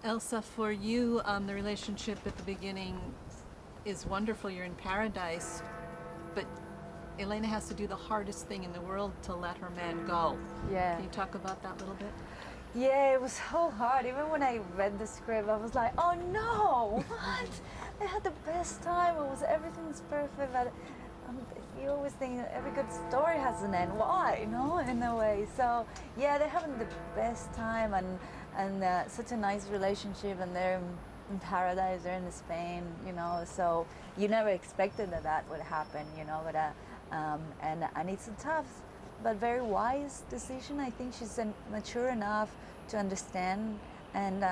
Elsa, for you, the relationship at the beginning is wonderful. You're in paradise, but Elena has to do the hardest thing in the world to let her man go. Yeah. Can you talk about that a little bit? Yeah, it was so hard. Even when I read the script, I was like, oh no, what? I had the best time. Everything was perfect, but you always think every good story has an end. Why? In a way. So yeah, they're having the best time and such a nice relationship, and they're in paradise. They're in Spain, So you never expected that would happen, But and it's a tough but very wise decision. I think she's mature enough to understand and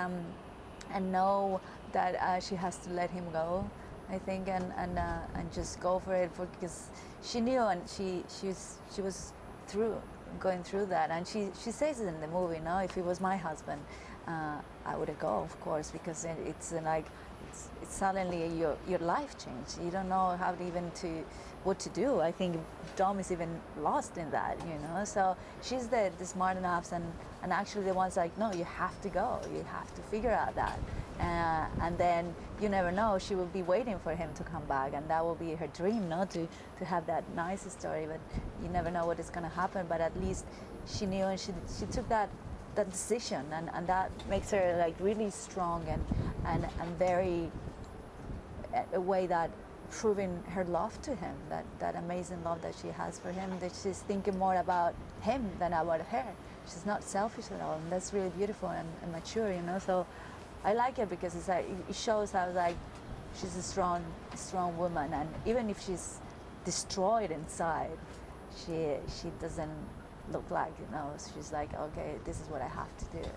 know that she has to let him go. I think and just go for it because she knew, and she was going through that, and she says it in the movie. If it was my husband, I would go, of course, because it's like it's suddenly your life changed. You don't know what to do. I think Dom is even lost in that, So she's the smart enough and actually the one's like, no, you have to go. You have to figure out that. And then you never know, she will be waiting for him to come back, and that will be her dream, to have that nice story. But you never know what is going to happen. But at least she knew, and she took that decision, and that makes her like really strong and very a way that proving her love to him, that amazing love that she has for him, that she's thinking more about him than about her. She's not selfish at all, and that's really beautiful and mature, So I like it because it's like it shows how like she's a strong woman, and even if she's destroyed inside, she doesn't look like, she's like, okay, this is what I have to do.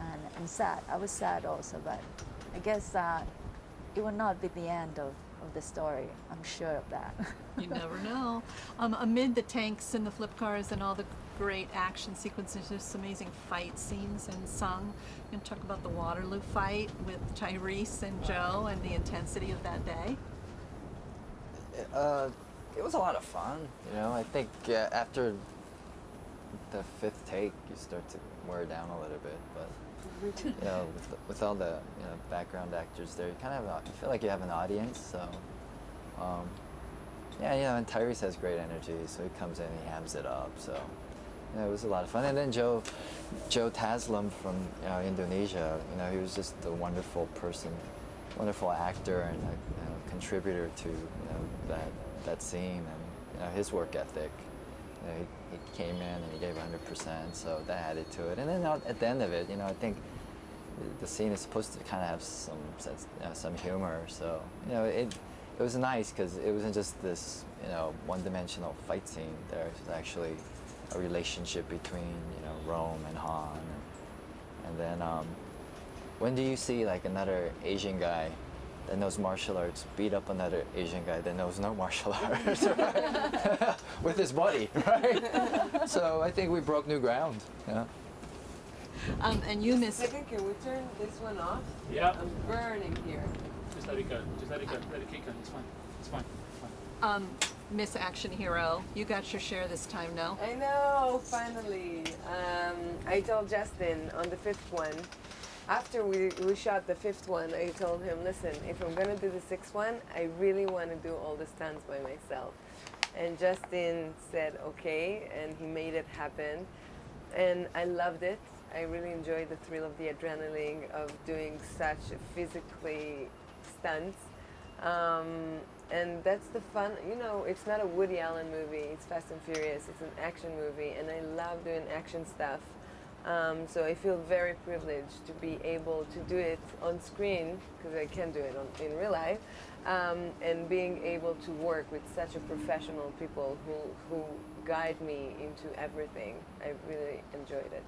And sad. I was sad also, but I guess it will not be the end of the story. I'm sure of that. You never know. Amid the tanks and the flip cars and all the great action sequences, there's some amazing fight scenes and Sung. You can talk about the Waterloo fight with Tyrese and Joe and the intensity of that day. It was a lot of fun. I think after the fifth take, you start to wear down a little bit, but with all the background actors there, you kind of you feel like you have an audience. So and Tyrese has great energy, so he comes in, he hams it up. So it was a lot of fun. And then Joe Taslim from Indonesia, he was just a wonderful person, wonderful actor, and a contributor to that scene, and his work ethic. He came in and he gave 100%, so that added to it. And then at the end of it, I think the scene is supposed to kind of have some sense, some humor. So it was nice because it wasn't just this one-dimensional fight scene. There was actually a relationship between Rome and Han. And then when do you see like another Asian guy that knows martial arts beat up another Asian guy that knows no martial arts, right? With his buddy, right? So I think we broke new ground. Yeah. And you miss. Second, can we turn this one off? Yeah. I'm burning here. Just let it go. Just let it go. Let it keep going. It's fine. It's fine. It's fine. Miss Action Hero, you got your share this time, no? I know, finally. I told Justin on the fifth one. After we shot the fifth one, I told him, listen, if I'm going to do the sixth one, I really want to do all the stunts by myself. And Justin said, okay, and he made it happen. And I loved it. I really enjoyed the thrill of the adrenaline of doing such physically stunts. And that's the fun, it's not a Woody Allen movie, it's Fast and Furious, it's an action movie, and I love doing action stuff. So I feel very privileged to be able to do it on screen, because I can't do it in real life, and being able to work with such a professional people who guide me into everything. I really enjoyed it.